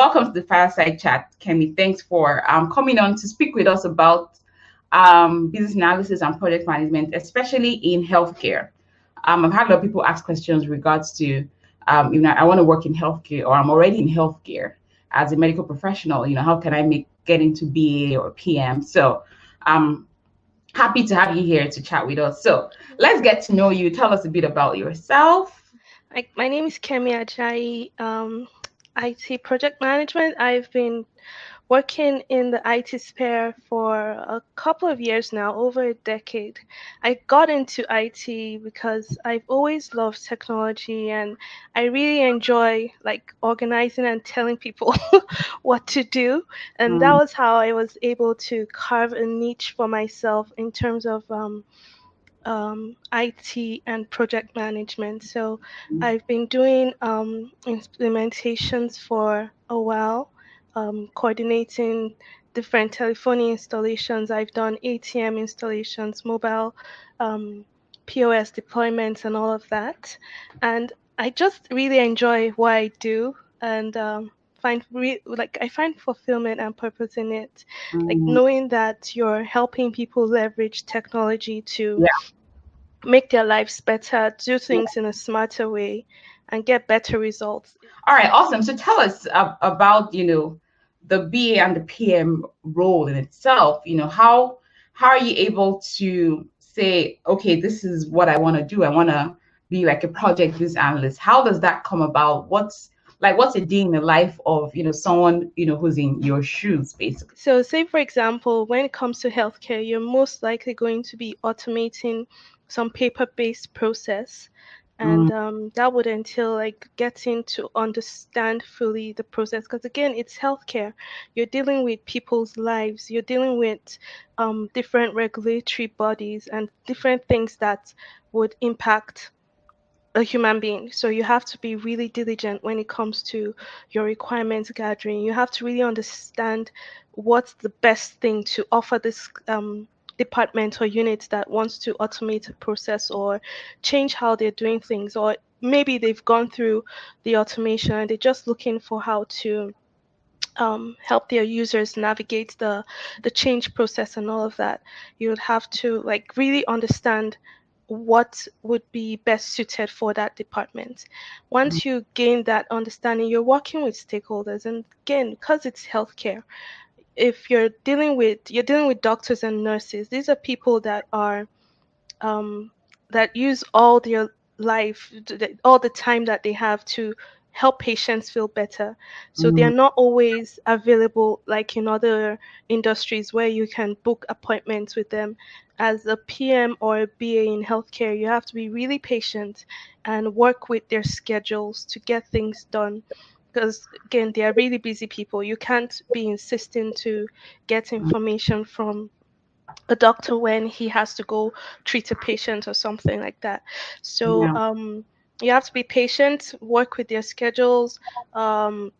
welcome to the Fireside Chat, Kemi. Thanks for coming on to speak with us about business analysis and project management, especially in healthcare. I've had a lot of people ask questions regards to, I want to work in healthcare or I'm already in healthcare as a medical professional. How can I get into BA or PM? So I'm happy to have you here to chat with us. So let's get to know you. Tell us a bit about yourself. My name is Kemi Ajayi, IT project management. I've been working in the IT sphere for a couple of years now, over a decade. I got into IT because I've always loved technology and I really enjoy like organizing and telling people what to do. And that was how I was able to carve a niche for myself in terms of IT and project management. So I've been doing implementations for a while, coordinating different telephony installations. I've done ATM installations, mobile POS deployments, and all of that. And I just really enjoy what I do, and I find fulfillment and purpose in it, like knowing that you're helping people leverage technology to make their lives better, do things in a smarter way, and get better results. All right, awesome. So tell us about the BA and the PM role in itself. How are you able to say, okay, this is what I want to do. I want to be like a project business analyst. How does that come about? What's a day in the life of someone who's in your shoes, basically? So, say for example, when it comes to healthcare, you're most likely going to be automating some paper-based process, and that would entail like getting to understand fully the process. Because again, it's healthcare. You're dealing with people's lives. You're dealing with different regulatory bodies and different things that would impact a human being. So you have to be really diligent when it comes to your requirements gathering. You have to really understand what's the best thing to offer this department or unit that wants to automate a process or change how they're doing things, or maybe they've gone through the automation and they're just looking for how to help their users navigate the change process and all of that. You would have to like really understand what would be best suited for that department. Once you gain that understanding, you're working with stakeholders, and again, because it's healthcare, if you're dealing with doctors and nurses, these are people that are that use all their life, all the time that they have to help patients feel better. So they are not always available like in other industries where you can book appointments with them. As a PM or a BA in healthcare, you have to be really patient and work with their schedules to get things done. Because again, they are really busy people. You can't be insisting to get information from a doctor when he has to go treat a patient or something like that. So Yeah. you have to be patient, work with their schedules. Um,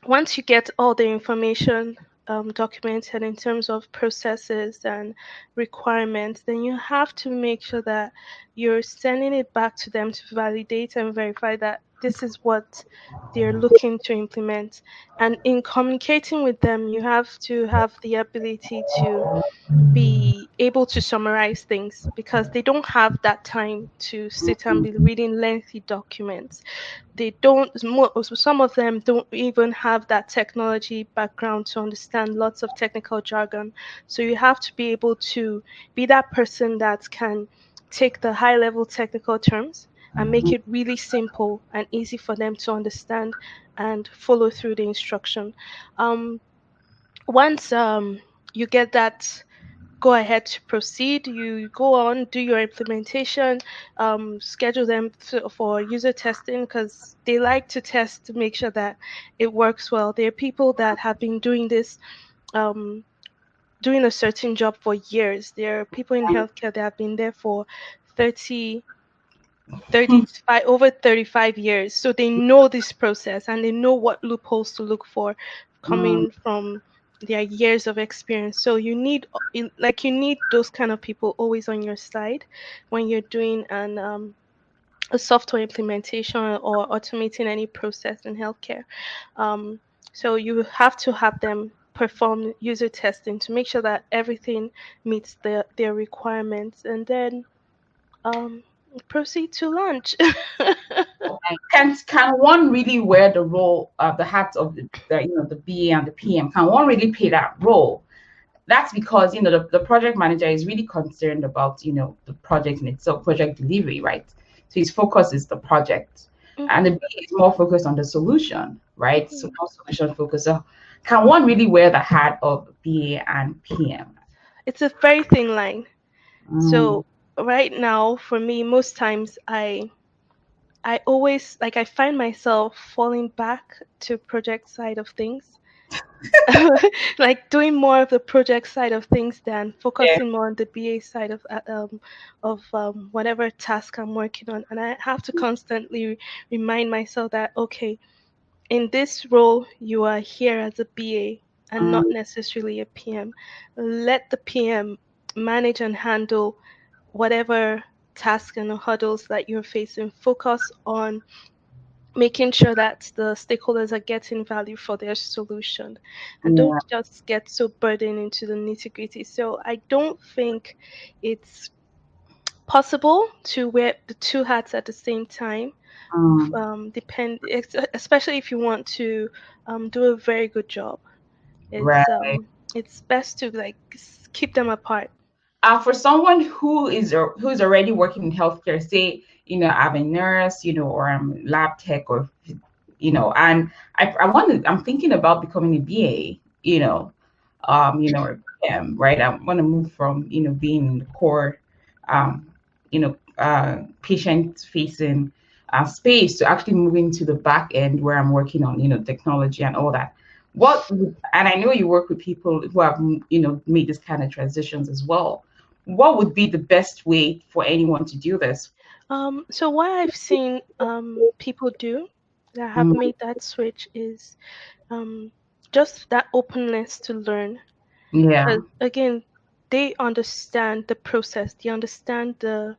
Once you get all the information documented in terms of processes and requirements, then you have to make sure that you're sending it back to them to validate and verify that this is what they're looking to implement. And in communicating with them, you have to have the ability to be able to summarize things because they don't have that time to sit and be reading lengthy documents. They don't, some of them don't even have that technology background to understand lots of technical jargon. So you have to be able to be that person that can take the high level technical terms and make it really simple and easy for them to understand and follow through the instruction. Um, Once you get that go ahead to proceed, you go on, do your implementation, schedule them for user testing because they like to test to make sure that it works well. There are people that have been doing this, um, doing a certain job for years. There are people in healthcare that have been there for 30, 35, over 35 years. So they know this process and they know what loopholes to look for coming from their years of experience. So you need those kind of people always on your side when you're doing a software implementation or automating any process in healthcare. So you have to have them perform user testing to make sure that everything meets their requirements, and then um, proceed to launch. Can one really wear the role of the hat of the BA and the PM? Can one really play that role? That's because the project manager is really concerned about the project in itself, project delivery, right? So his focus is the project, and the Mhm, BA is more focused on the solution, right? So mhm. more solution focus. So can one really wear the hat of BA and PM? It's a very thin line. Mm, So right now, for me, most times I always like I find myself falling back to project side of things. Like doing more of the project side of things than yeah. focusing more on the BA side of whatever task I'm working on. And I have to constantly remind myself that okay, in this role you are here as a BA and not Mm, necessarily a PM. Let the PM manage and handle whatever task and hurdles that you're facing. Focus on making sure that the stakeholders are getting value for their solution, and don't yeah. just get so burdened into the nitty gritty. So I don't think it's possible to wear the two hats at the same time. Mm, Especially if you want to do a very good job. right. It's best to like keep them apart. For someone who's already working in healthcare, say, I'm a nurse, or I'm lab tech, or and I'm thinking about becoming a BA, or PM, right? I want to move from, being in the core, patient facing space to actually moving to the back end where I'm working on, technology and all that. And I know you work with people who have, made this kind of transitions as well. What would be the best way for anyone to do this? So what I've seen people do that have Mm, made that switch is um, just that openness to learn. yeah. Because again, they understand the process, they understand the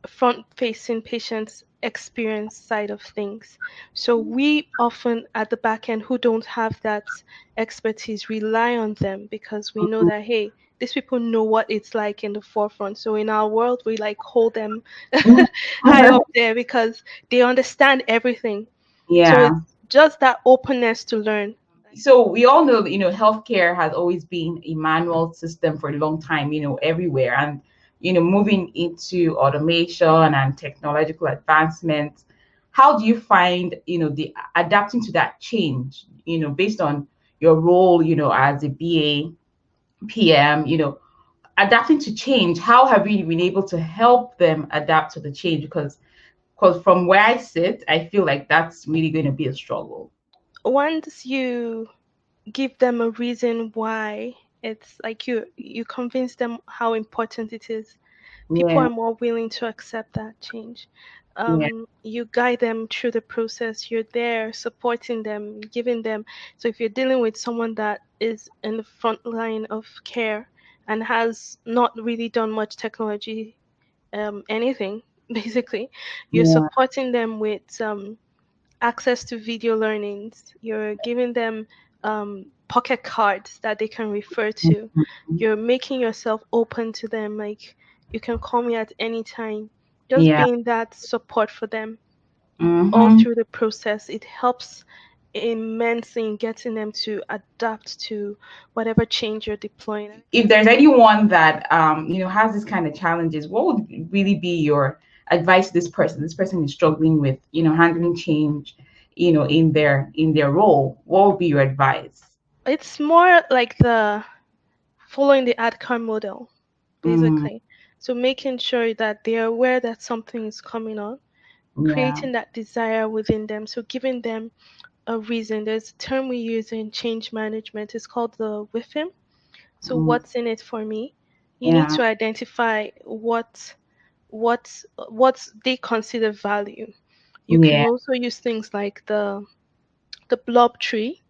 front facing patients experience side of things. So we often at the back end who don't have that expertise rely on them because we know Mhm. that hey, these people know what it's like in the forefront. So in our world we like hold them high up there because they understand everything. So Yeah. it's just that openness to learn. So we all know that healthcare has always been a manual system for a long time, everywhere, and moving into automation and technological advancement. How do you find the adapting to that change, based on your role, as a BA PM, adapting to change? How have you been able to help them adapt to the change? Because from where I sit, I feel like that's really going to be a struggle. Once you give them a reason why, it's like you convince them how important it is, people Yeah. are more willing to accept that change. Yeah. You guide them through the process, you're there supporting them, giving them. So if you're dealing with someone that is in the front line of care and has not really done much technology, anything basically, you're Yeah. supporting them with access to video learnings, you're giving them pocket cards that they can refer to, Mhm. you're making yourself open to them, like you can call me at any time. Just Yeah. being that support for them all Hmm. through the process, it helps immensely in getting them to adapt to whatever change you're deploying. If there's anyone that has this kind of challenges, what would really be your advice to this person? This person is struggling with handling change, in their role. What would be your advice? It's more like the following the ADCAR model, Mm, basically. So making sure that they're aware that something is coming on, yeah. creating that desire within them. So giving them a reason. There's a term we use in change management. It's called the WIFM. So Mm, what's in it for me? You need yeah. to identify what they consider value. You can Yeah. also use things like the blob tree.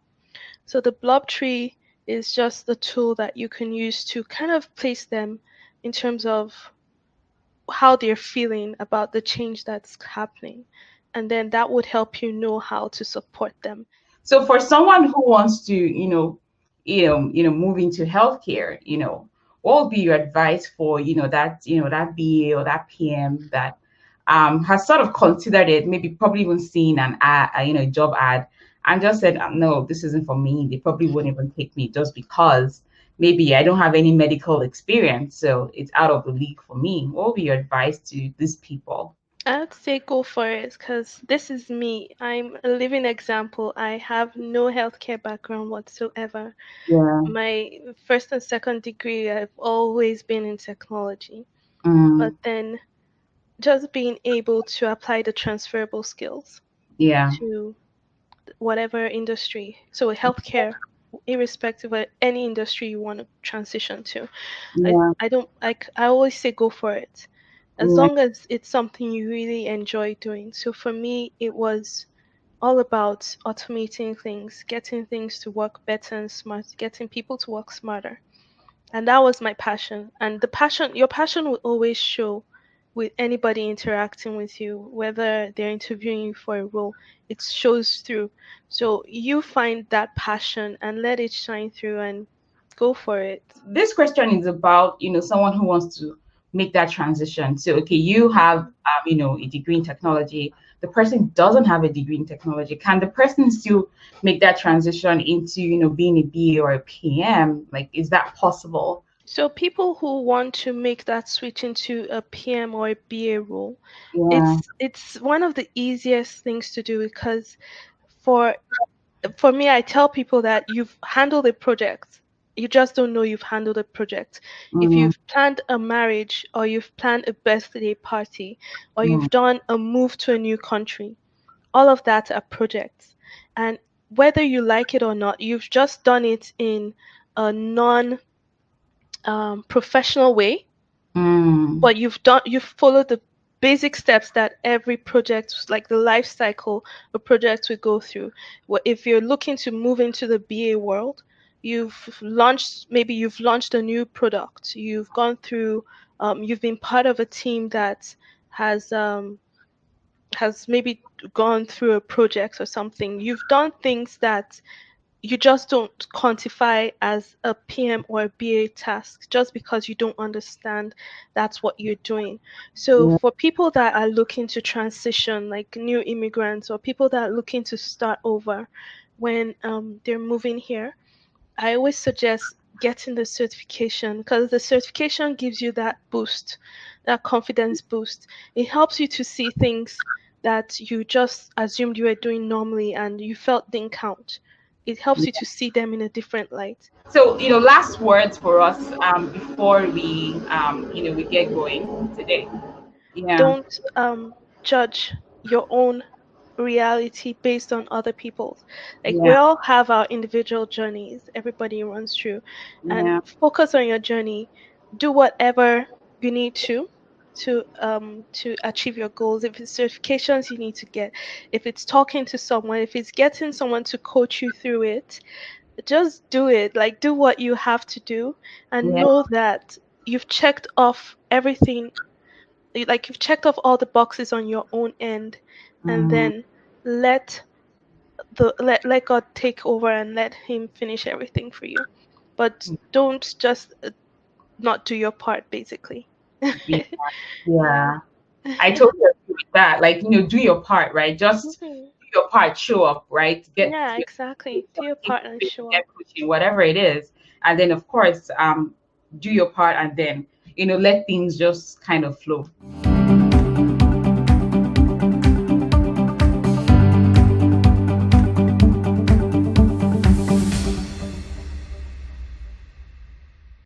So the blob tree is just the tool that you can use to kind of place them in terms of how they're feeling about the change that's happening. And then that would help you know how to support them. So for someone who wants to, move into healthcare, what would be your advice for, that BA or that PM that has sort of considered it, maybe probably even seen an ad, job ad, and just said, no, this isn't for me. They probably wouldn't even take me just because maybe I don't have any medical experience, so it's out of the league for me. What would be your advice to these people? I'd say go for it because this is me. I'm a living example. I have no healthcare background whatsoever. Yeah. My first and second degree, I've always been in technology. But Mm, then just being able to apply the transferable skills yeah. to whatever industry. So healthcare, irrespective of any industry you want to transition to. Yeah. I don't I always say go for it. As Yeah. long as it's something you really enjoy doing. So for me it was all about automating things, getting things to work better and smart, getting people to work smarter. And that was my passion. And your passion will always show with anybody interacting with you, whether they're interviewing you for a role, it shows through. So you find that passion and let it shine through and go for it. This question is about, someone who wants to make that transition. So, okay, you have, Mhm. a degree in technology. The person doesn't have a degree in technology. Can the person still make that transition into, being a BA or a PM? Like, is that possible? So people who want to make that switch into a PM or a BA role, Yeah. it's one of the easiest things to do because for for me, I tell people that you've handled a project. You just don't know you've handled a project. If Mm, you've planned a marriage or you've planned a birthday party or mm, you've done a move to a new country, all of that are projects. And whether you like it or not, you've just done it in a non professional way, mm, but you've followed the basic steps that every project, like the life cycle a project will go through. If you're looking to move into the BA world, you've launched a new product, you've gone through, you've been part of a team that has has maybe gone through a project or something. You've done things that you just don't quantify as a PM or a BA task just because you don't understand that's what you're doing. So yeah. for people that are looking to transition, like new immigrants or people that are looking to start over when they're moving here, I always suggest getting the certification because the certification gives you that boost, that confidence boost. It helps you to see things that you just assumed you were doing normally and you felt didn't count. It helps you to see them in a different light. So, last words for us before we get going today. Yeah. Don't judge your own reality based on other people's. Like we Yeah. all have our individual journeys, everybody runs through, and Yeah. focus on your journey. Do whatever you need to achieve your goals. If it's certifications you need to get, if it's talking to someone, if it's getting someone to coach you through it, just do it. Like do what you have to do and Yeah. know that you've checked off everything, like you've checked off all the boxes on your own end, and Mm, then let let God take over and let him finish everything for you. But don't just not do your part basically. be, Yeah. yeah. I totally agree with that. Like, do your part, right? Just Mhm. do your part, show up, right? Get Yeah, exactly. Do your part and show get up. coaching, whatever it is. And then of course, do your part and then, let things just kind of flow.